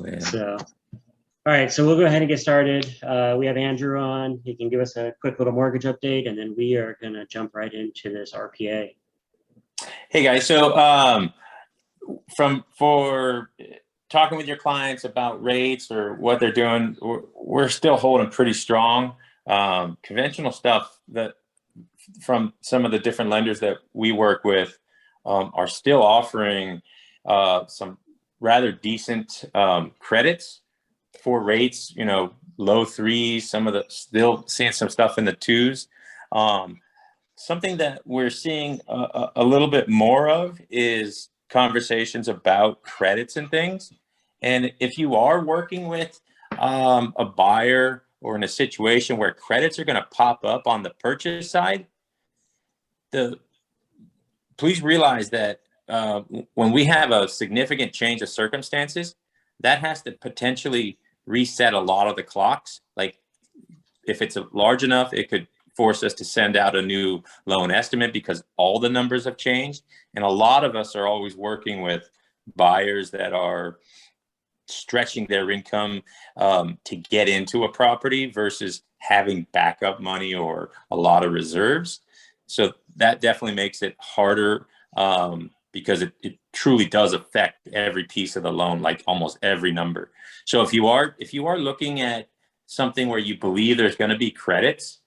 man. So, all right, so we'll go ahead and get started. We have Andrew on. He can give us a quick little mortgage update, and then we are going to jump right into this RPA. Hey guys, so for talking with your clients about rates or what they're doing, we're still holding pretty strong. Conventional stuff that from some of the different lenders that we work with are still offering some rather decent credits for rates, you know, low threes, some of the still seeing some stuff in the twos. Something that we're seeing a little bit more of is conversations about credits and things. And if you are working with a buyer or in a situation where credits are going to pop up on the purchase side, please realize that when we have a significant change of circumstances, that has to potentially reset a lot of the clocks. Like if it's large enough, it could force us to send out a new loan estimate because all the numbers have changed. And a lot of us are always working with buyers that are stretching their income to get into a property versus having backup money or a lot of reserves. So that definitely makes it harder because it truly does affect every piece of the loan, like almost every number. So if you are looking at something where you believe there's going to be credits,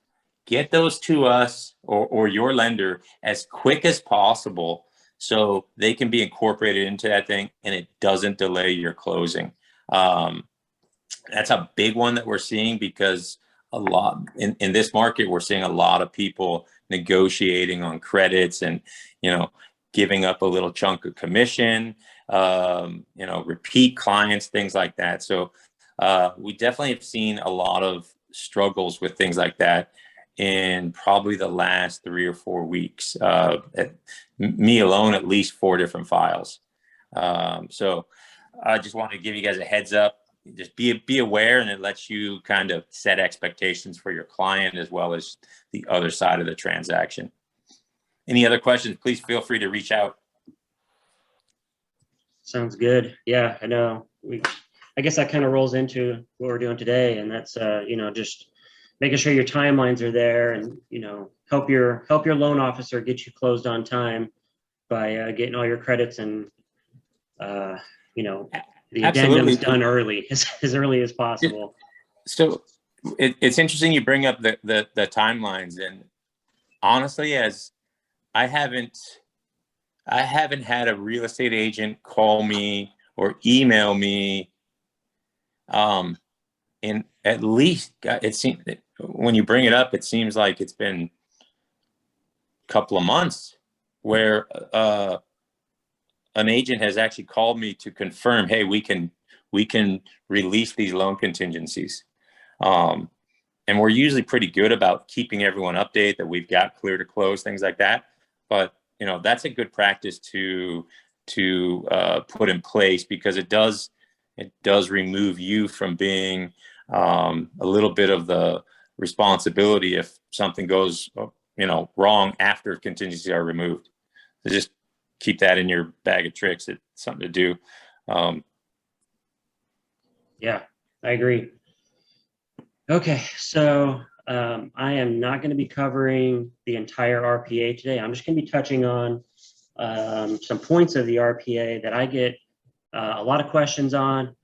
get those to us or your lender as quick as possible so they can be incorporated into that thing and it doesn't delay your closing. That's a big one that we're seeing because a lot in this market, we're seeing a lot of people negotiating on credits and, you know, giving up a little chunk of commission, you know, repeat clients, things like that. So we definitely have seen a lot of struggles with things like that in probably the last 3 or 4 weeks. Me alone, at least 4 different files. So I just want to give you guys a heads up. Just be aware, and it lets you kind of set expectations for your client as well as the other side of the transaction. Any other questions, please feel free to reach out. Sounds good. Yeah, I know. I guess that kind of rolls into what we're doing today, and that's you know, just making sure your timelines are there, and you know, help your loan officer get you closed on time by getting all your credits and you know, the addendums done early as possible. So it's interesting you bring up the timelines, and honestly, as I haven't had a real estate agent call me or email me in at least, it seems, when you bring it up, it seems like it's been a couple of months where an agent has actually called me to confirm, hey, we can release these loan contingencies. And we're usually pretty good about keeping everyone updated that we've got clear to close, things like that. But you know, that's a good practice to put in place because it does remove you from being a little bit of the responsibility if something goes, you know, wrong after contingencies are removed. So just keep that in your bag of tricks. It's something to do. Yeah, I agree. Okay, so I am not going to be covering the entire RPA today. I'm just going to be touching on some points of the RPA that I get a lot of questions on.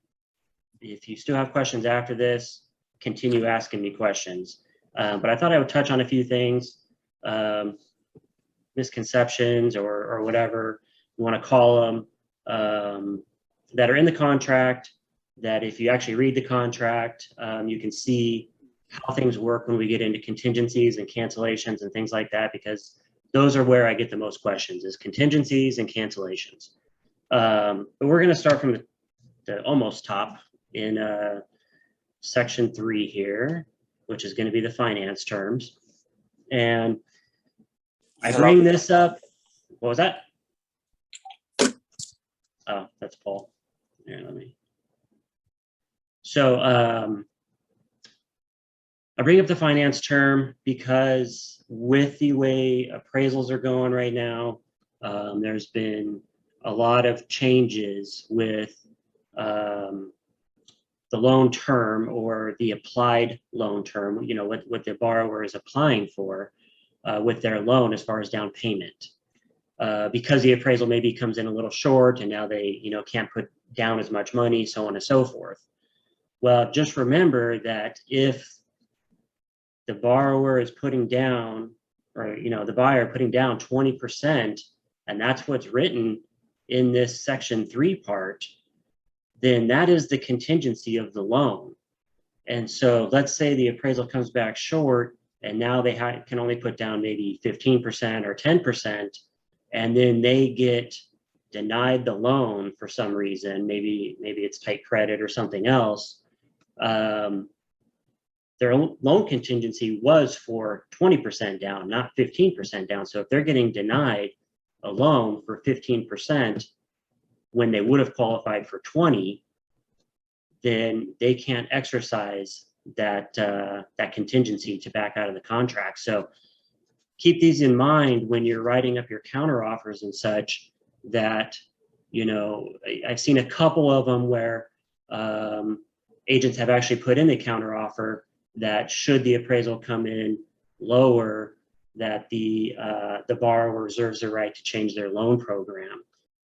If you still have questions after this, continue asking me questions. But I thought I would touch on a few things, misconceptions or whatever you want to call them, that are in the contract, that if you actually read the contract, you can see how things work when we get into contingencies and cancellations and things like that, because those are where I get the most questions, is contingencies and cancellations. But we're going to start from the almost top in section 3 here, which is going to be the finance terms. And I bring this up. What was that? Oh, that's Paul. Here, let me. So I bring up the finance term because with the way appraisals are going right now, there's been a lot of changes with the loan term or the applied loan term, you know, what the borrower is applying for with their loan as far as down payment. Because the appraisal maybe comes in a little short and now they, you know, can't put down as much money, so on and so forth. Well, just remember that if the borrower is putting down, or, you know, the buyer putting down 20%, and that's what's written in this section 3 part, then that is the contingency of the loan. And so let's say the appraisal comes back short and now they can only put down maybe 15% or 10%, and then they get denied the loan for some reason, maybe it's tight credit or something else. Their loan contingency was for 20% down, not 15% down. So if they're getting denied a loan for 15% when they would have qualified for 20, then they can't exercise that that contingency to back out of the contract. So keep these in mind when you're writing up your counter offers and such, that, you know, I've seen a couple of them where agents have actually put in the counter offer that should the appraisal come in lower, that the borrower reserves the right to change their loan program.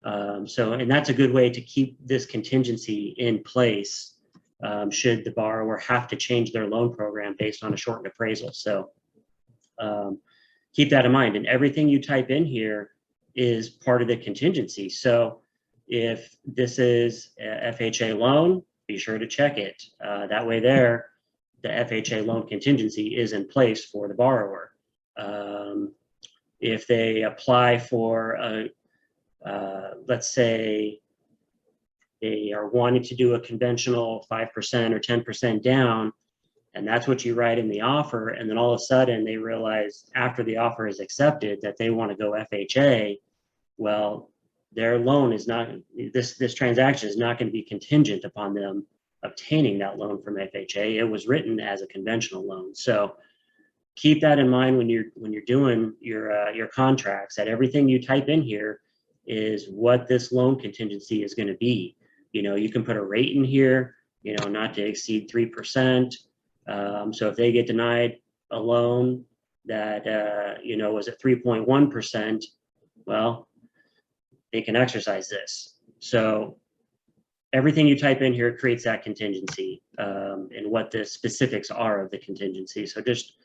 And that's a good way to keep this contingency in place should the borrower have to change their loan program based on a shortened appraisal. So keep that in mind. And everything you type in here is part of the contingency. So if this is a FHA loan, be sure to check it. That way there, the FHA loan contingency is in place for the borrower. If they apply for let's say they are wanting to do a conventional 5% or 10% down, and that's what you write in the offer, and then all of a sudden they realize after the offer is accepted that they want to go FHA, well, their loan is not, this transaction is not going to be contingent upon them obtaining that loan from FHA. It was written as a conventional loan. So keep that in mind when you're doing your contracts, that everything you type in here is what this loan contingency is going to be. You know, you can put a rate in here, you know, not to exceed 3%. So if they get denied a loan that, you know, was at 3.1%, well, they can exercise this. So everything you type in here creates that contingency and what the specifics are of the contingency. So just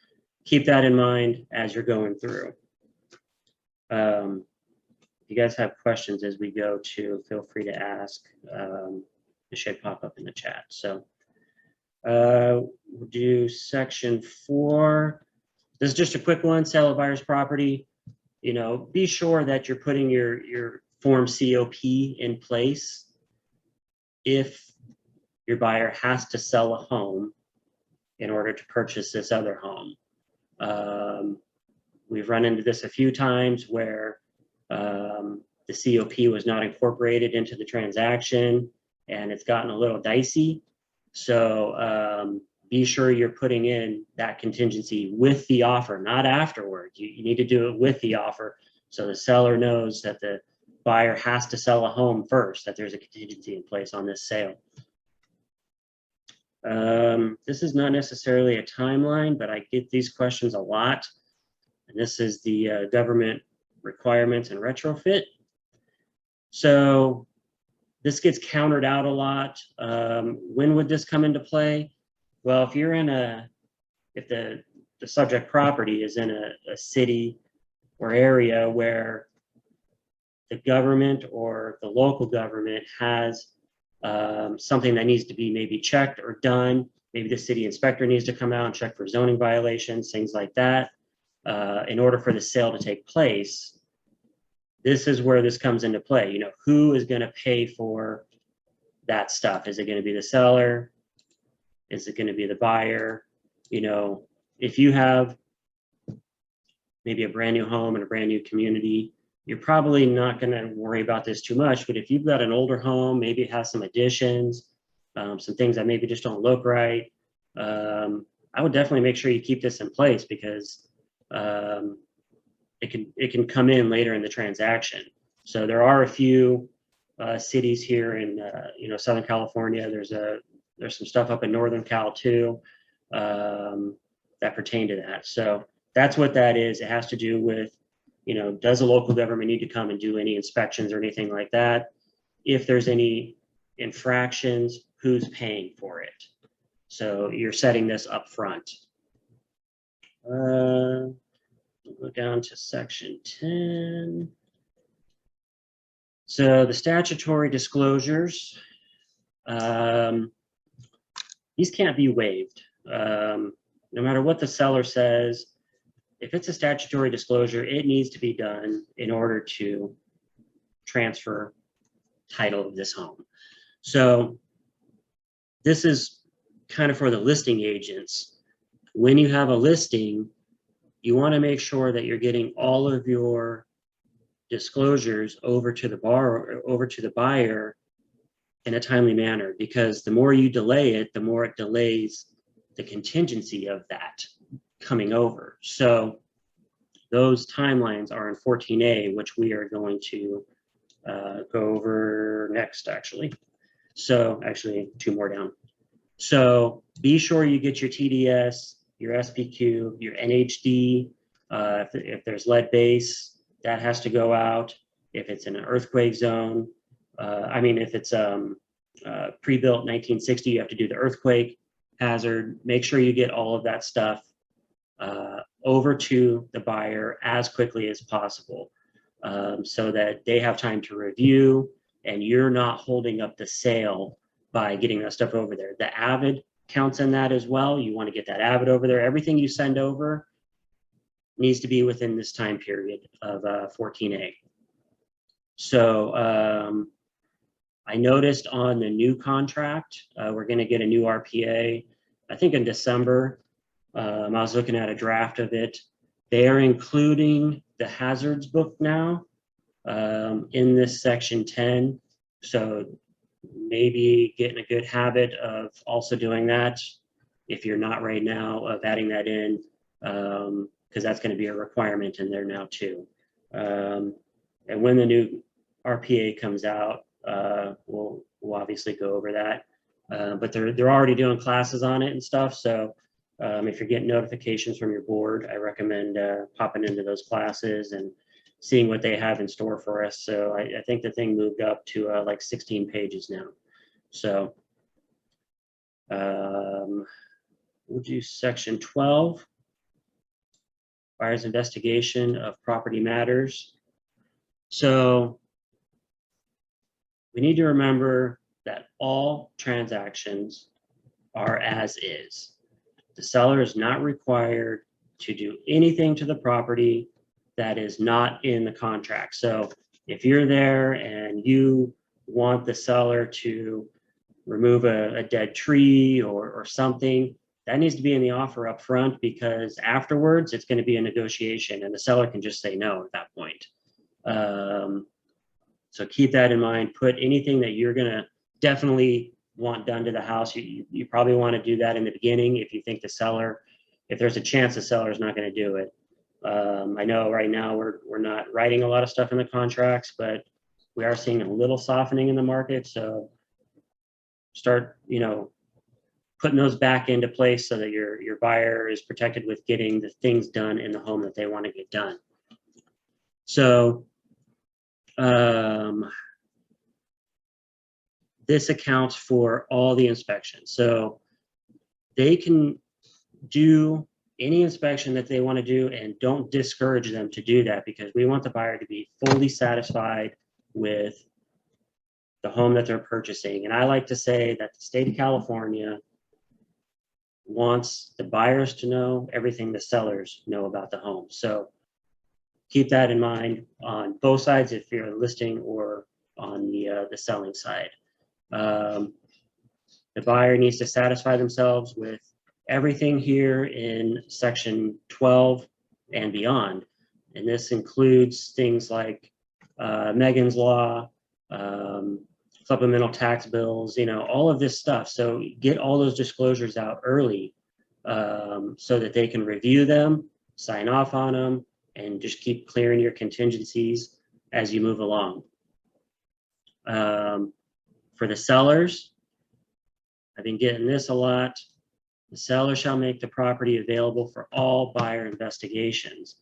keep that in mind as you're going through. If you guys have questions as we go to, feel free to ask. It should pop up in the chat. So we'll do section 4. This is just a quick one, sale of buyer's property. You know, be sure that you're putting your form COP in place if your buyer has to sell a home in order to purchase this other home. We've run into this a few times where the COP was not incorporated into the transaction and it's gotten a little dicey. So be sure you're putting in that contingency with the offer, not afterward. You need to do it with the offer so the seller knows that the buyer has to sell a home first, that there's a contingency in place on this sale. This is not necessarily a timeline, but I get these questions a lot. And this is the government requirements and retrofit. So this gets countered out a lot. When would this come into play? Well, if you're in if the subject property is in a city or area where the government or the local government has something that needs to be maybe checked or done, maybe the city inspector needs to come out and check for zoning violations, things like that, in order for the sale to take place. This is where this comes into play. You know, who is going to pay for that stuff? Is it going to be the seller? Is it going to be the buyer? You know, if you have maybe a brand new home in a brand new community, you're probably not going to worry about this too much. But if you've got an older home, maybe it has some additions, some things that maybe just don't look right, I would definitely make sure you keep this in place, because it can come in later in the transaction. So there are a few cities here in Southern California. There's a there's some stuff up in Northern Cal too, that pertain to that. So that's what that is. It has to do with, does a local government need to come and do any inspections or anything like that? If there's any infractions, who's paying for it? So you're setting this up front. We'll go down to section 10. So the statutory disclosures, these can't be waived. No matter what the seller says, if it's a statutory disclosure, it needs to be done in order to transfer title of this home. So this is kind of for the listing agents. When you have a listing, you want to make sure that you're getting all of your disclosures over to the buyer in a timely manner, because the more you delay it, the more it delays the contingency of that coming over. So those timelines are in 14A, which we are going to go over next, actually. So actually 2 more down. So be sure you get your TDS, your SPQ, your NHD. If there's lead base, that has to go out. If it's in an earthquake zone, if it's pre-built 1960, you have to do the earthquake hazard. Make sure you get all of that stuff over to the buyer as quickly as possible, so that they have time to review and you're not holding up the sale by getting that stuff over there. The avid counts in that as well. You want to get that avid over there. Everything you send over needs to be within this time period of 14A. So I noticed on the new contract, we're going to get a new RPA, I think in December. I was looking at a draft of it. They are including the hazards book now in this section 10. So maybe get in a good habit of also doing that if you're not right now, of adding that in, because that's going to be a requirement in there now too. And when the new RPA comes out, we'll obviously go over that. But they're already doing classes on it and stuff. So if you're getting notifications from your board, I recommend popping into those classes and seeing what they have in store for us. So I think the thing moved up to like 16 pages now. So we'll do section 12, buyer's investigation of property matters. So we need to remember that all transactions are as is. The seller is not required to do anything to the property that is not in the contract. So if you're there and you want the seller to remove a dead tree or something, that needs to be in the offer up front, because afterwards it's going to be a negotiation and the seller can just say no at that point. So keep that in mind. Put anything that you're going to definitely want done to the house. You probably want to do that in the beginning if you think if there's a chance the seller is not going to do it. I know right now we're not writing a lot of stuff in the contracts, but we are seeing a little softening in the market. So start, putting those back into place so that your buyer is protected with getting the things done in the home that they want to get done. So this accounts for all the inspections. So they can do any inspection that they want to do, and don't discourage them to do that, because we want the buyer to be fully satisfied with the home that they're purchasing. And I like to say that the state of California wants the buyers to know everything the sellers know about the home. So keep that in mind on both sides, if you're listing or on the selling side. The buyer needs to satisfy themselves with everything here in section 12 and beyond. And this includes things like Megan's Law, supplemental tax bills, all of this stuff. So get all those disclosures out early, so that they can review them, sign off on them, and just keep clearing your contingencies as you move along. For the sellers, I've been getting this a lot. The seller shall make the property available for all buyer investigations.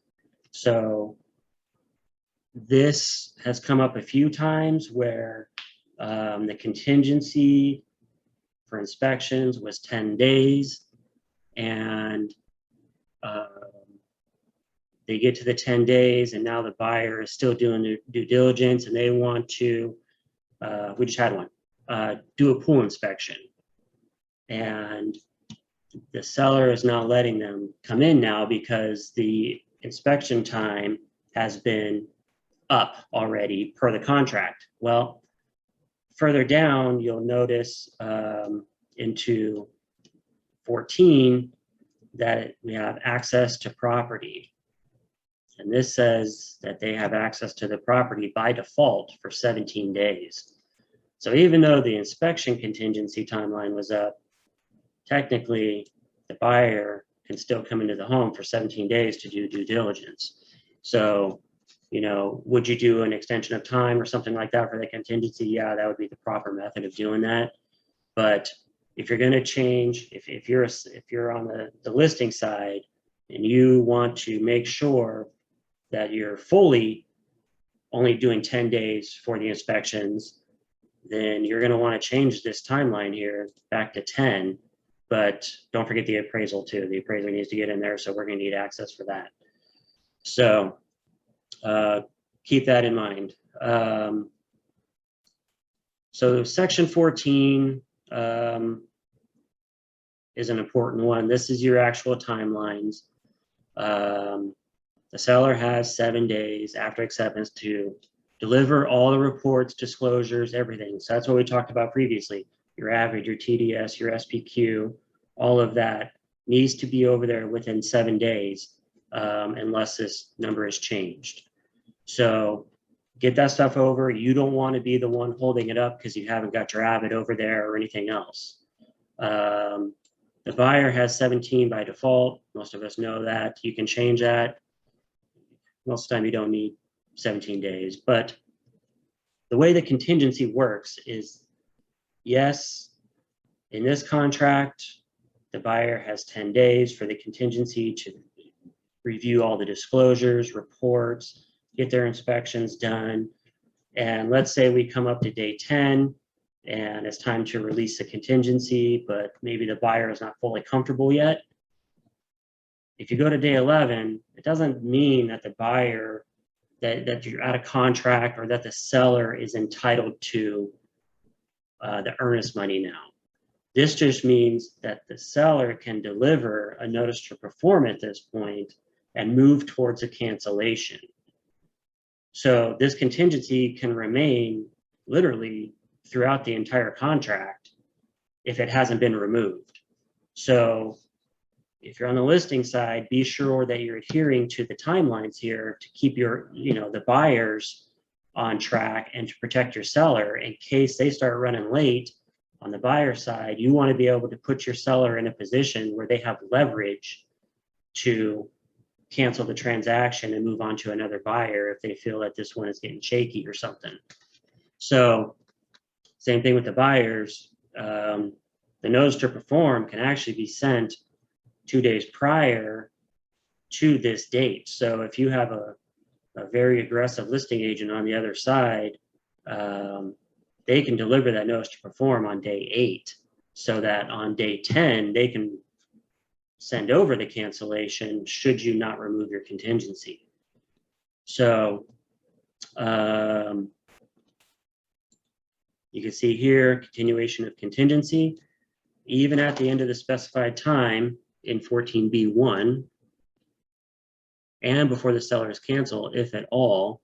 So this has come up a few times where the contingency for inspections was 10 days, and they get to the 10 days and now the buyer is still doing their due diligence and they want to, we just had one, do a pool inspection. And the seller is not letting them come in now because the inspection time has been up already per the contract. Well, further down, you'll notice into 14 that we have access to property. And this says that they have access to the property by default for 17 days. So even though the inspection contingency timeline was up, technically the buyer can still come into the home for 17 days to do due diligence. So, you know, would you do an extension of time or something like that for the contingency? Yeah, that would be the proper method of doing that. But if you're going to change, if you're on the listing side and you want to make sure that you're fully only doing 10 days for the inspections, then you're going to want to change this timeline here back to 10. But don't forget the appraisal too. The appraiser needs to get in there, so we're going to need access for that. So keep that in mind. So section 14 is an important one. This is your actual timelines. The seller has 7 days after acceptance to deliver all the reports, disclosures, everything. So that's what we talked about previously. Your average, your TDS, your SPQ, all of that needs to be over there within 7 days unless this number is changed. So get that stuff over. You don't want to be the one holding it up because you haven't got your avid over there or anything else. The buyer has 17 by default. Most of us know that. You can change that. Most of the time you don't need 17 days. But the way the contingency works is, yes, in this contract, the buyer has 10 days for the contingency to review all the disclosures, reports, get their inspections done. And let's say we come up to day 10 and it's time to release the contingency, but maybe the buyer is not fully comfortable yet. If you go to day 11, it doesn't mean that the buyer, that you're out of contract or that the seller is entitled to the earnest money now. This just means that the seller can deliver a notice to perform at this point and move towards a cancellation. So this contingency can remain literally throughout the entire contract if it hasn't been removed. So if you're on the listing side, be sure that you're adhering to the timelines here to keep your, the buyers on track and to protect your seller in case they start running late. On the buyer side, you want to be able to put your seller in a position where they have leverage to cancel the transaction and move on to another buyer if they feel that this one is getting shaky or something. So same thing with the buyers. The notice to perform can actually be sent 2 days prior to this date. So if you have a very aggressive listing agent on the other side, they can deliver that notice to perform on day 8 so that on day 10, they can send over the cancellation should you not remove your contingency. So you can see here, continuation of contingency, even at the end of the specified time in 14B1 and before the seller is canceled, if at all,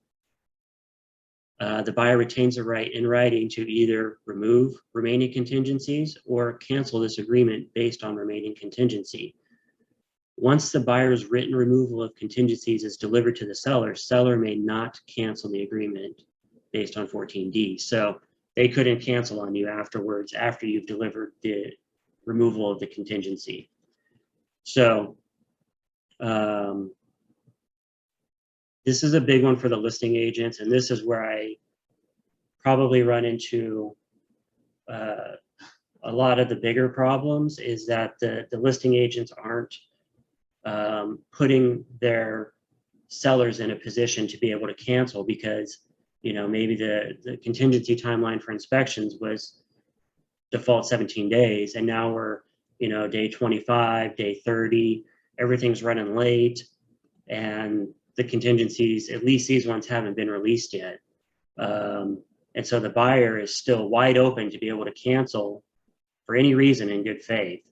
the buyer retains the right in writing to either remove remaining contingencies or cancel this agreement based on remaining contingency. Once the buyer's written removal of contingencies is delivered to the seller may not cancel the agreement based on 14D. So they couldn't cancel on you afterwards after you've delivered the removal of the contingency. So this is a big one for the listing agents, and this is where I probably run into a a lot of the bigger problems is that the listing agents aren't putting their sellers in a position to be able to cancel because, maybe the contingency timeline for inspections was default 17 days. And now we're, day 25, day 30, everything's running late. And the contingencies, at least these ones haven't been released yet. And so the buyer is still wide open to be able to cancel for any reason in good faith,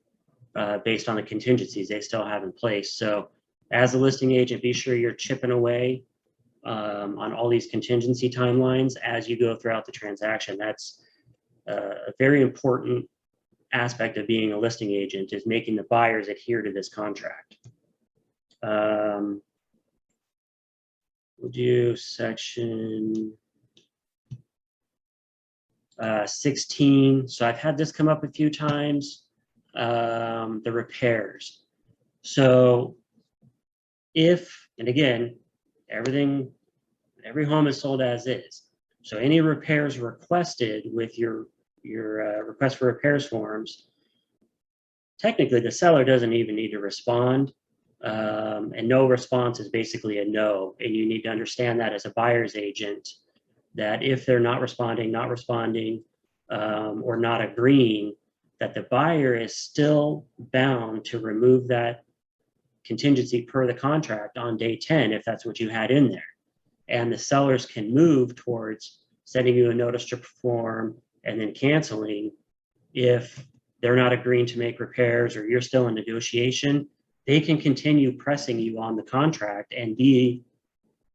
based on the contingencies they still have in place. So as a listing agent, be sure you're chipping away on all these contingency timelines as you go throughout the transaction. That's a very important aspect of being a listing agent, is making the buyers adhere to this contract. We'll do section 16. So I've had this come up a few times, the repairs. So if, and again, every home is sold as is. So any repairs requested with your request for repairs forms, technically the seller doesn't even need to respond. And no response is basically a no. And you need to understand that as a buyer's agent, that if they're not responding, or not agreeing, that the buyer is still bound to remove that contingency per the contract on day 10, if that's what you had in there. And the sellers can move towards sending you a notice to perform and then canceling. If they're not agreeing to make repairs or you're still in negotiation, they can continue pressing you on the contract and be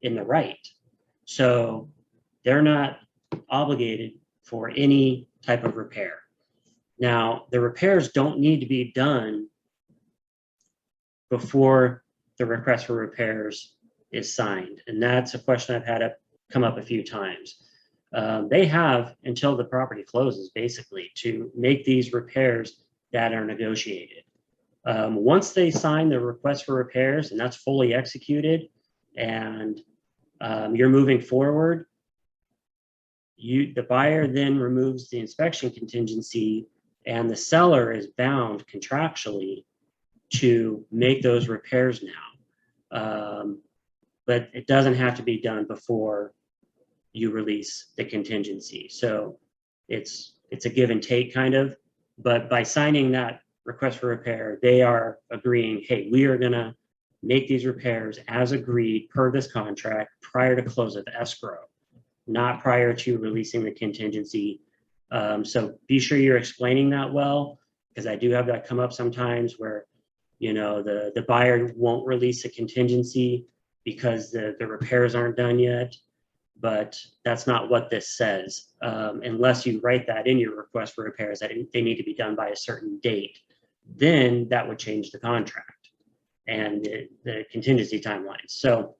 in the right. So they're not obligated for any type of repair. Now, the repairs don't need to be done before the request for repairs is signed. And that's a question I've had come up a few times. They have until the property closes, basically, to make these repairs that are negotiated. Once they sign the request for repairs and that's fully executed and you're moving forward, the buyer then removes the inspection contingency and the seller is bound contractually to make those repairs now. But it doesn't have to be done before you release the contingency. So it's a give and take kind of, but by signing that request for repair, they are agreeing, hey, we are gonna make these repairs as agreed per this contract prior to close of escrow, not prior to releasing the contingency. So be sure you're explaining that well, because I do have that come up sometimes where, the buyer won't release a contingency because the repairs aren't done yet, but that's not what this says. Unless you write that in your request for repairs that they need to be done by a certain date, then that would change the contract and the contingency timelines. So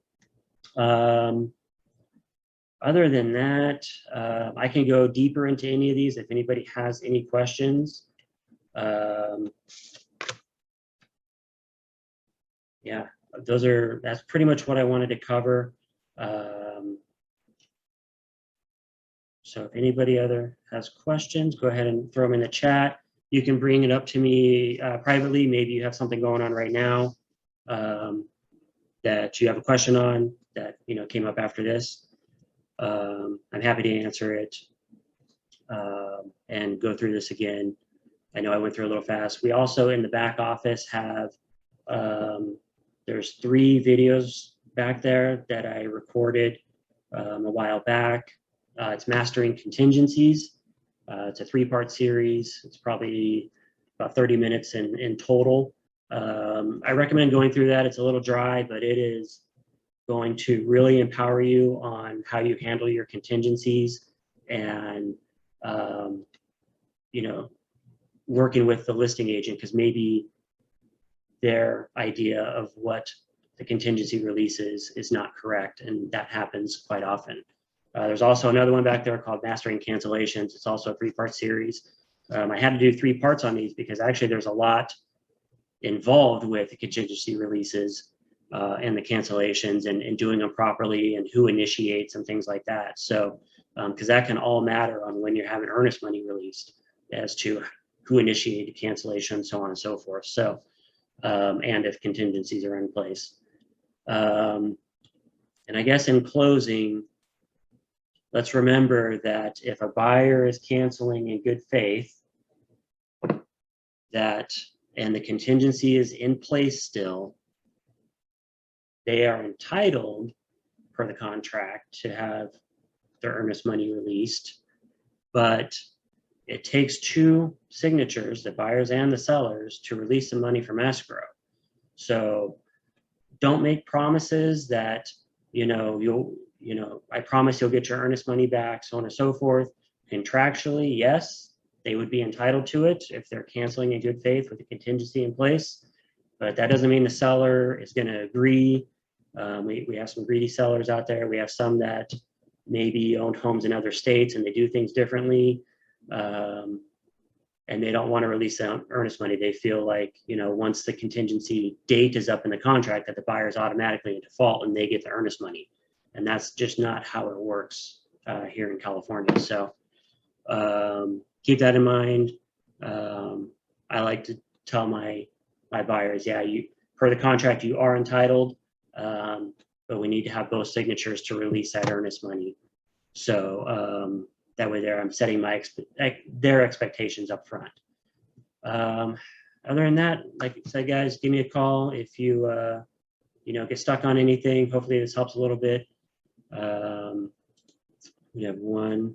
other than that, I can go deeper into any of these if anybody has any questions. Yeah, that's pretty much what I wanted to cover. So if anybody has questions, go ahead and throw them in the chat. You can bring it up to me privately. Maybe you have something going on right now that you have a question on that came up after this. I'm happy to answer it and go through this again. I know I went through a little fast. We also in the back office have there's 3 videos back there that I recorded a while back. It's Mastering Contingencies. It's a 3-part series. It's probably about 30 minutes in total. I recommend going through that. It's a little dry, but it is going to really empower you on how you handle your contingencies and, working with the listing agent, because maybe their idea of what the contingency release is not correct, and that happens quite often. There's also another one back there called Mastering Cancellations. It's also a 3-part series. I had to do 3 parts on these because actually there's a lot involved with the contingency releases and the cancellations and doing them properly and who initiates and things like that. So, because that can all matter on when you're having earnest money released as to who initiated cancellation, so on and so forth. So, and if contingencies are in place. And I guess in closing, let's remember that if a buyer is canceling in good faith, and the contingency is in place still, they are entitled per the contract to have their earnest money released, but it takes two signatures, the buyers and the sellers, to release the money from escrow. So don't make promises that, I promise you'll get your earnest money back, so on and so forth. Contractually, yes, they would be entitled to it if they're canceling in good faith with a contingency in place, but that doesn't mean the seller is going to agree. We have some greedy sellers out there. We have some that maybe owned homes in other states and they do things differently. And they don't want to release the earnest money. They feel like, once the contingency date is up in the contract, that the buyer is automatically in default and they get the earnest money. And that's just not how it works here in California. So keep that in mind. I like to tell my buyers, yeah, per the contract, you are entitled, but we need to have both signatures to release that earnest money. So that way there, I'm setting their expectations up front. Other than that, like I said, guys, give me a call if you, get stuck on anything. Hopefully this helps a little bit. We have one.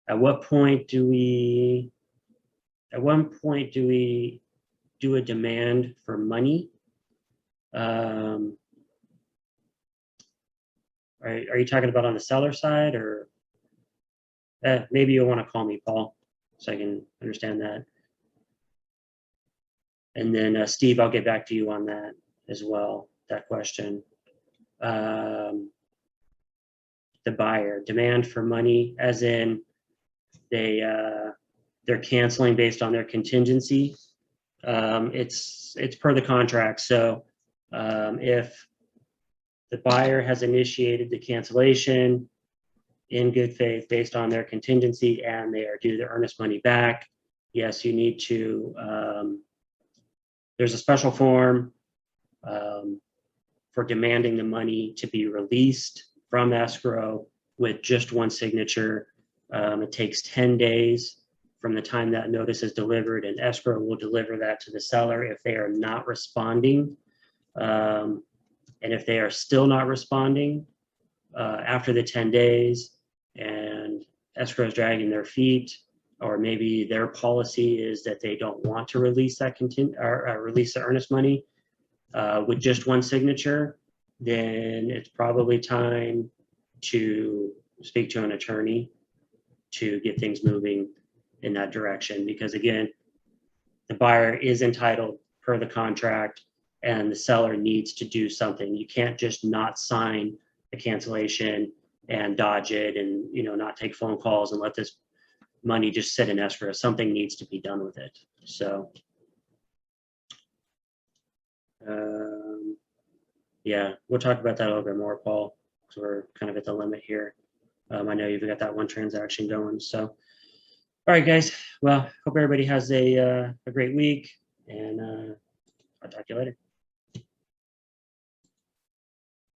At what point do we do a demand for money? Are you talking about on the seller side, or maybe you'll want to call me, Paul, so I can understand that. And then Steve, I'll get back to you on that as well, that question. The buyer, demand for money, as in they're canceling based on their contingency. It's per the contract. So if the buyer has initiated the cancellation in good faith based on their contingency and they are due their earnest money back, yes, you need to, there's a special form for demanding the money to be released from escrow with just one signature. It takes 10 days from the time that notice is delivered, and escrow will deliver that to the seller if they are not responding. And if they are still not responding after the 10 days and escrow is dragging their feet, or maybe their policy is that they don't want to release that release the earnest money with just one signature, then it's probably time to speak to an attorney to get things moving in that direction. Because again, the buyer is entitled per the contract and the seller needs to do something. You can't just not sign the cancellation and dodge it and not take phone calls and let this money just sit in escrow. Something needs to be done with it. So yeah, we'll talk about that a little bit more, Paul, because we're kind of at the limit here. I know you've got that one transaction going. So, all right, guys. Well, hope everybody has a great week, and I'll talk to you later.